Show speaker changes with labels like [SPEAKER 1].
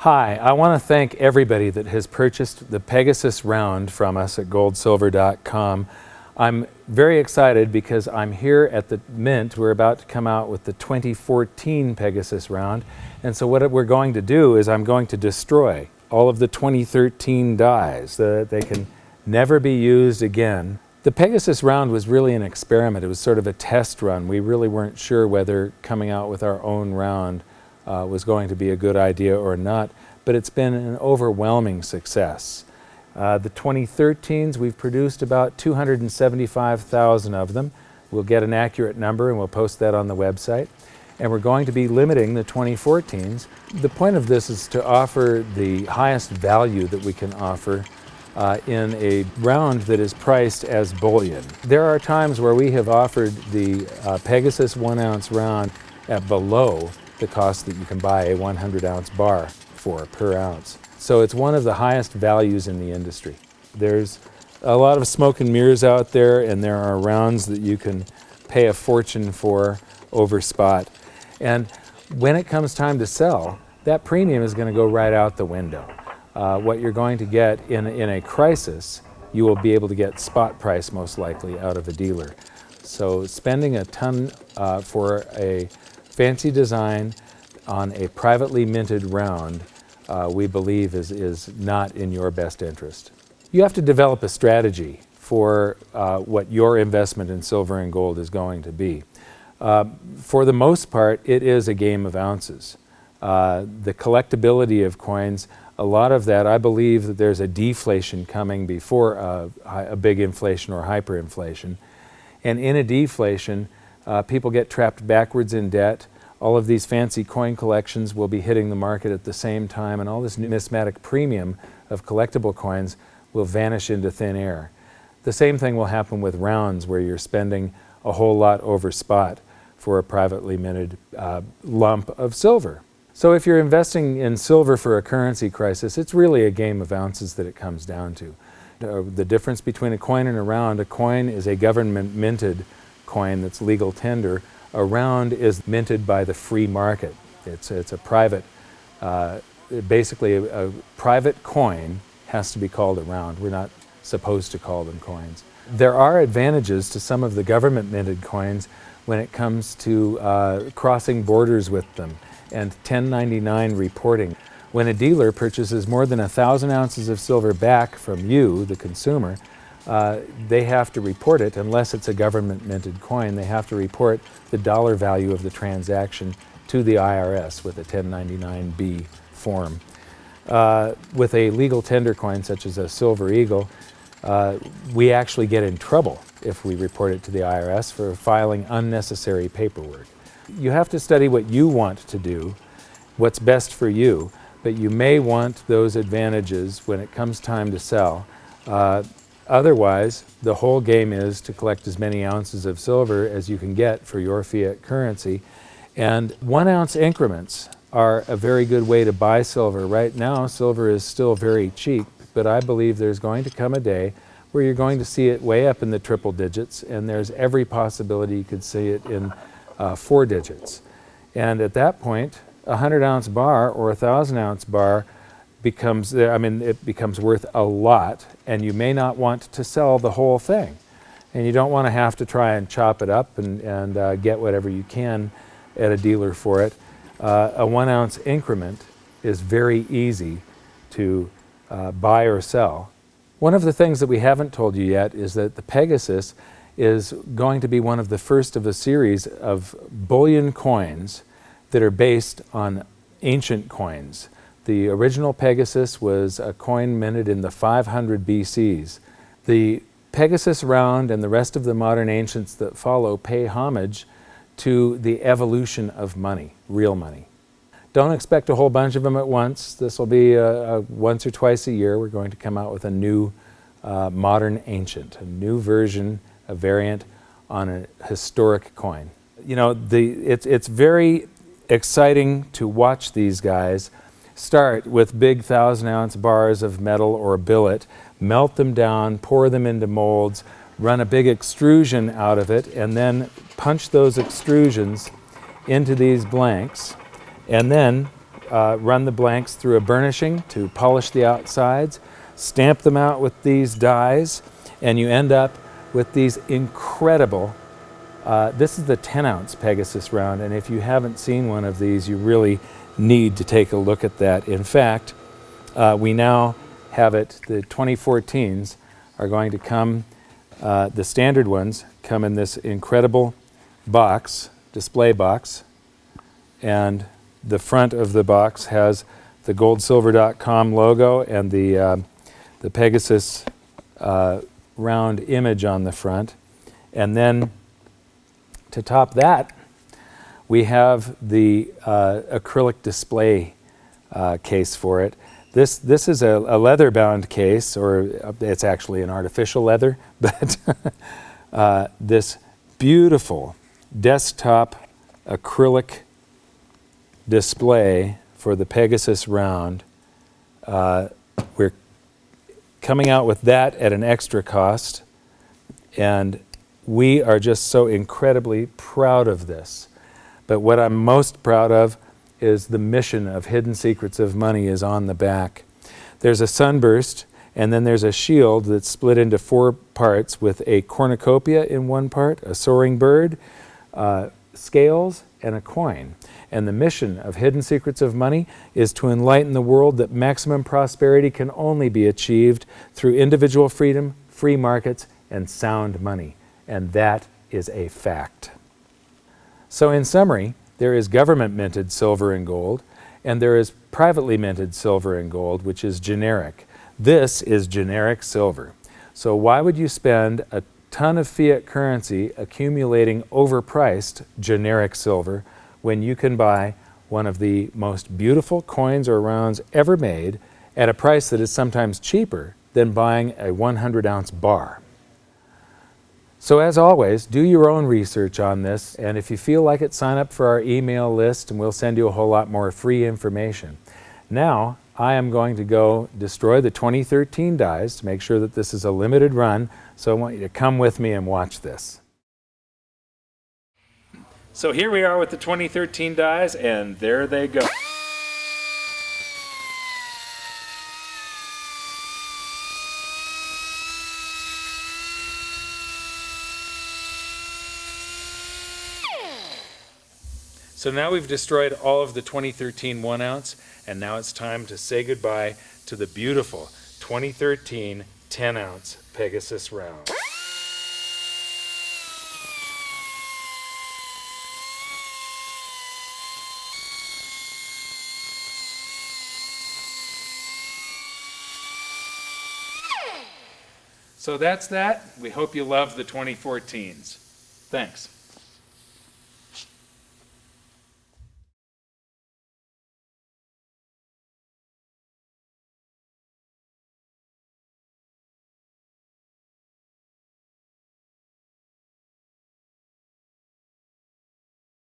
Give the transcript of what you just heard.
[SPEAKER 1] Hi, I want to thank everybody that has purchased the Pegasus round from us at goldsilver.com. I'm very excited because I'm here at the Mint. We're about to come out with the 2014 Pegasus round. And so what we're going to do is I'm going to destroy all of the 2013 dies so that they can never be used again. The Pegasus round was really an experiment. It was sort of a test run. We really weren't sure whether coming out with our own round was going to be a good idea or not, but it's been an overwhelming success. The 2013s, we've produced about 275,000 of them. We'll get an accurate number and we'll post that on the website. And we're going to be limiting the 2014s. The point of this is to offer the highest value that we can offer in a round that is priced as bullion. There are times where we have offered the Pegasus 1 ounce round at below the cost that you can buy a 100-ounce bar for per ounce. So it's one of the highest values in the industry. There's a lot of smoke and mirrors out there, and there are rounds that you can pay a fortune for over spot. And when it comes time to sell, that premium is going to go right out the window. What you're going to get in a crisis, you will be able to get spot price most likely out of a dealer. So spending a ton for a fancy design on a privately minted round, we believe is not in your best interest. You have to develop a strategy for what your investment in silver and gold is going to be. For the most part, it is a game of ounces. The collectability of coins, a lot of that, I believe that there's a deflation coming before a big inflation or hyperinflation. And in a deflation, people get trapped backwards in debt. All of these fancy coin collections will be hitting the market at the same time, and all this numismatic premium of collectible coins will vanish into thin air. The same thing will happen with rounds, where you're spending a whole lot over spot for a privately minted lump of silver. So if you're investing in silver for a currency crisis, it's really a game of ounces that it comes down to. The difference between a coin and a round: a coin is a government minted coin that's legal tender. A round is minted by the free market. It's a private, basically a private coin has to be called a round. We're not supposed to call them coins. There are advantages to some of the government minted coins when it comes to crossing borders with them and 1099 reporting. When a dealer purchases more than 1,000 ounces of silver back from you, the consumer, they have to report it. Unless it's a government minted coin, they have to report the dollar value of the transaction to the IRS with a 1099-B form. With a legal tender coin such as a Silver Eagle, we actually get in trouble if we report it to the IRS for filing unnecessary paperwork. You have to study what you want to do, what's best for you, but you may want those advantages when it comes time to sell. Otherwise, the whole game is to collect as many ounces of silver as you can get for your fiat currency. And 1 ounce increments are a very good way to buy silver. Right now, silver is still very cheap, but I believe there's going to come a day where you're going to see it way up in the triple digits, and there's every possibility you could see it in 4 digits. And at that point, a 100-ounce bar or a 1,000-ounce bar becomes, it becomes worth a lot, and you may not want to sell the whole thing. And you don't want to have to try and chop it up and get whatever you can at a dealer for it. A 1 ounce increment is very easy to buy or sell. One of the things that we haven't told you yet is that the Pegasus is going to be one of the first of a series of bullion coins that are based on ancient coins. The original Pegasus was a coin minted in the 500 BCs. The Pegasus round and the rest of the modern ancients that follow pay homage to the evolution of money, real money. Don't expect a whole bunch of them at once. This will be once or twice a year. We're going to come out with a new modern ancient, a new version, a variant on a historic coin. You know, it's very exciting to watch these guys start with big 1,000-ounce bars of metal or billet, melt them down, pour them into molds, run a big extrusion out of it, and then punch those extrusions into these blanks, and then run the blanks through a burnishing to polish the outsides, stamp them out with these dies, and you end up with these incredible, this is the 10-ounce Pegasus round, and if you haven't seen one of these, you really need to take a look at that. In fact, we now have it, the 2014s are going to come, the standard ones come in this incredible box, display box, and the front of the box has the goldsilver.com logo and the Pegasus round image on the front. And then to top that, we have the acrylic display case for it. This is a leather-bound case, or it's actually an artificial leather, but this beautiful desktop acrylic display for the Pegasus round. We're coming out with that at an extra cost, and we are just so incredibly proud of this. But what I'm most proud of is the mission of Hidden Secrets of Money is on the back. There's a sunburst, and then there's a shield that's split into 4 parts with a cornucopia in one part, a soaring bird, scales, and a coin. And the mission of Hidden Secrets of Money is to enlighten the world that maximum prosperity can only be achieved through individual freedom, free markets, and sound money. And that is a fact. So in summary, there is government minted silver and gold, and there is privately minted silver and gold, which is generic. This is generic silver. So why would you spend a ton of fiat currency accumulating overpriced generic silver when you can buy one of the most beautiful coins or rounds ever made at a price that is sometimes cheaper than buying a 100-ounce bar? So as always, do your own research on this, and if you feel like it, sign up for our email list and we'll send you a whole lot more free information. Now, I am going to go destroy the 2013 dies to make sure that this is a limited run, so I want you to come with me and watch this. So here we are with the 2013 dies, and there they go. So now we've destroyed all of the 2013 1 ounce, and now it's time to say goodbye to the beautiful 2013 10 ounce Pegasus round. So that's that. We hope you love the 2014s. Thanks.